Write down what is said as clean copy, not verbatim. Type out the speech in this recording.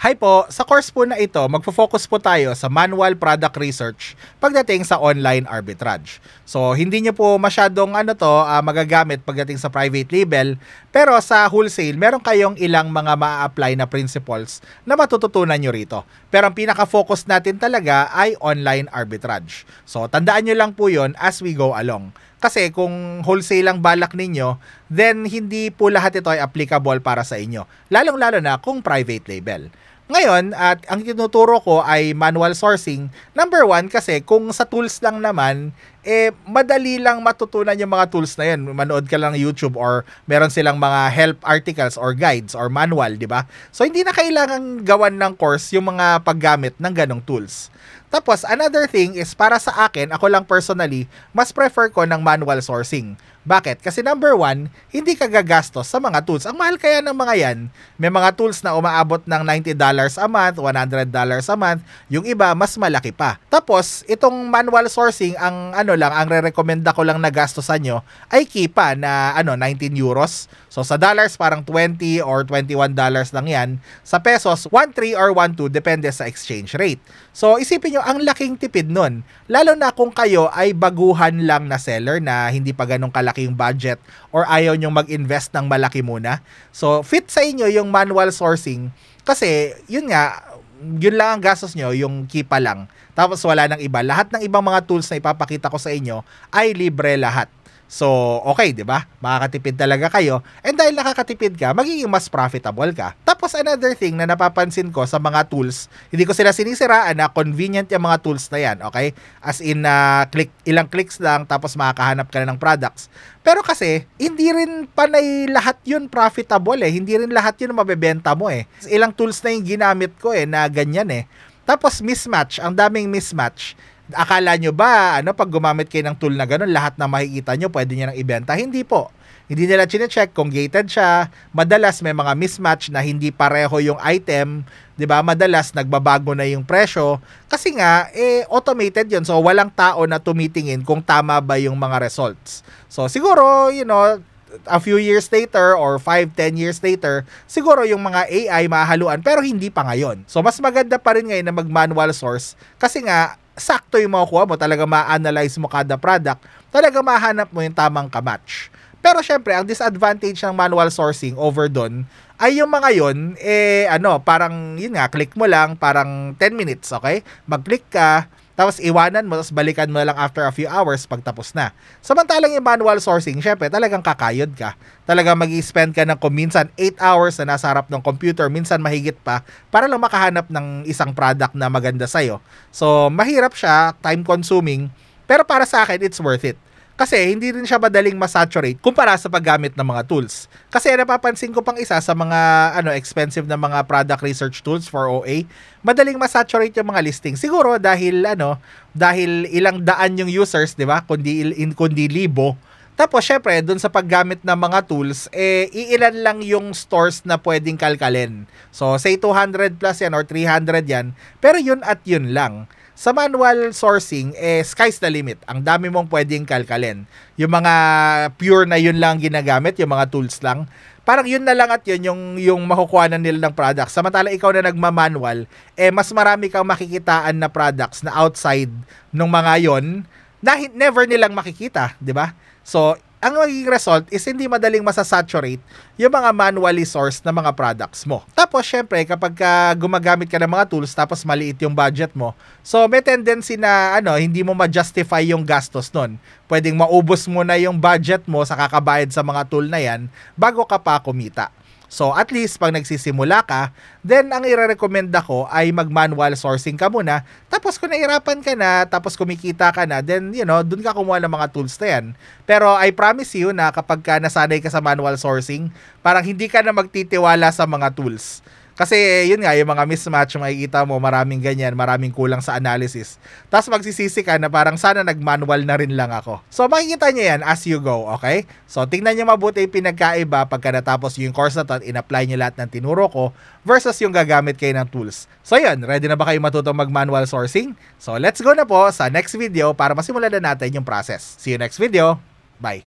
Hi po, sa course po na ito, magfo-focus po tayo sa manual product research pagdating sa online arbitrage. So, hindi nyo po masyadong magagamit pagdating sa private label, pero sa wholesale, meron kayong ilang mga ma-apply na principles na matututunan nyo rito. Pero ang pinaka-focus natin talaga ay online arbitrage. So, tandaan nyo lang po yon as we go along. Kasi kung wholesale ang balak ninyo, then hindi po lahat ito ay applicable para sa inyo. Lalong-lalo na kung private label. Ngayon, at ang tinuturo ko ay manual sourcing. Number one, kasi kung sa tools lang naman, madali lang matutunan yung mga tools na yun. Manood ka lang ng YouTube or meron silang mga help articles or guides or manual, di ba? So, hindi na kailangan gawan ng course yung mga paggamit ng ganong tools. Tapos, another thing is para sa akin, ako lang personally, mas prefer ko ng manual sourcing. Bakit? Kasi number one, hindi ka gagastos sa mga tools. Ang mahal kaya ng mga yan, may mga tools na umaabot ng $90 a month, $100 a month, yung iba mas malaki pa. Tapos, itong manual sourcing, ang re-recommenda ko lang na gastosan nyo ay Keepa na 19 euros. So sa dollars parang 20 or $21 lang yan. Sa pesos, 1.3 or 1.2 depende sa exchange rate. So isipin nyo, ang laking tipid nun. Lalo na kung kayo ay baguhan lang na seller na hindi pa ganong kalaking budget or ayaw nyong mag-invest ng malaki muna. So fit sa inyo yung manual sourcing kasi yun nga, yun lang ang gastos nyo, yung Keepa lang. Tapos wala nang iba. Lahat ng ibang mga tools na ipapakita ko sa inyo ay libre lahat. So, okay, di ba? Makakatipid talaga kayo. And dahil nakakatipid ka, magiging mas profitable ka. Tapos another thing na napapansin ko sa mga tools, hindi ko sila sinisiraan na convenient yung mga tools na yan, okay? As in, ilang clicks lang, tapos makakahanap ka na ng products. Pero kasi, hindi rin panay lahat yun profitable eh. Hindi rin lahat yun mabebenta mo eh. Ilang tools na yung ginamit ko na ganyan eh. Tapos mismatch, ang daming mismatch. Akala nyo ba, pag gumamit kayo ng tool na gano'n, lahat na makikita nyo, pwede nyo nang ibenta? Hindi po. Hindi nila chine-check kung gated siya. Madalas may mga mismatch na hindi pareho yung item. 'Di ba? Madalas nagbabago na yung presyo. Kasi nga, automated yun. So, walang tao na tumitingin kung tama ba yung mga results. So, siguro, a few years later or 5-10 years later, siguro yung mga AI mahahaluan pero hindi pa ngayon. So, mas maganda pa rin ngayon na mag-manual source kasi nga, sakto yung makukuha mo, talaga ma-analyze mo kada product, talaga mahanap mo yung tamang kamatch. Pero syempre, ang disadvantage ng manual sourcing over doon ay yung mga yun, parang yun nga, click mo lang, parang 10 minutes, okay? Mag-click ka, tapos iwanan mo, tapos balikan mo lang after a few hours pag tapos na. Samantalang yung manual sourcing, syempre, talagang kakayod ka. Talagang mag-i-spend ka ng minsan 8 hours na nasa harap ng computer, minsan mahigit pa, para lang makahanap ng isang product na maganda sa'yo. So, mahirap siya, time-consuming, pero para sa akin, it's worth it. Kasi hindi rin siya madaling masaturate kumpara sa paggamit ng mga tools. Kasi napapansin ko pang isa sa mga expensive na mga product research tools for OA, madaling masaturate yung mga listings. Siguro dahil ilang daan yung users, 'di ba? Kundi libo. Tapos syempre, doon sa paggamit ng mga tools, iilan lang yung stores na pwedeng kalkalin. So say 200 plus yan or 300 yan, pero yun at yun lang. Sa manual sourcing, sky's the limit. Ang dami mong pwedeng kalkalin. Yung mga pure na yun lang ginagamit, yung mga tools lang, parang yun na lang at yun yung makukuha na nila ng products. Samantala ikaw na nagma-manual, mas marami kang makikitaan na products na outside ng mga yon na never nilang makikita, di ba? So, ang magiging result is hindi madaling masasaturate yung mga manually sourced na mga products mo. Tapos, syempre, kapag gumagamit ka ng mga tools tapos maliit yung budget mo, so may tendency na hindi mo ma-justify yung gastos nun. Pwedeng maubos mo na yung budget mo sa kakabayad sa mga tool na yan bago ka pa kumita. So, at least, pag nagsisimula ka, then ang ire-recommenda ko ay mag-manual sourcing ka muna. Tapos, kung nahirapan ka na, tapos kumikita ka na, then, dun ka kumuha ng mga tools na yan. Pero, I promise you na kapag nasanay ka sa manual sourcing, parang hindi ka na magtitiwala sa mga tools. Kasi yun nga, yung mga mismatch, makikita mo, maraming ganyan, maraming kulang sa analysis. Tapos magsisisi ka na parang sana nag-manual na rin lang ako. So makikita nyo yan as you go, okay? So tingnan nyo mabuti yung pinagkaiba pagka natapos yung course na to at in-apply nyo lahat ng tinuro ko versus yung gagamit kayo ng tools. So yun, ready na ba kayo matutong mag-manual sourcing? So let's go na po sa next video para masimulan na natin yung process. See you next video. Bye!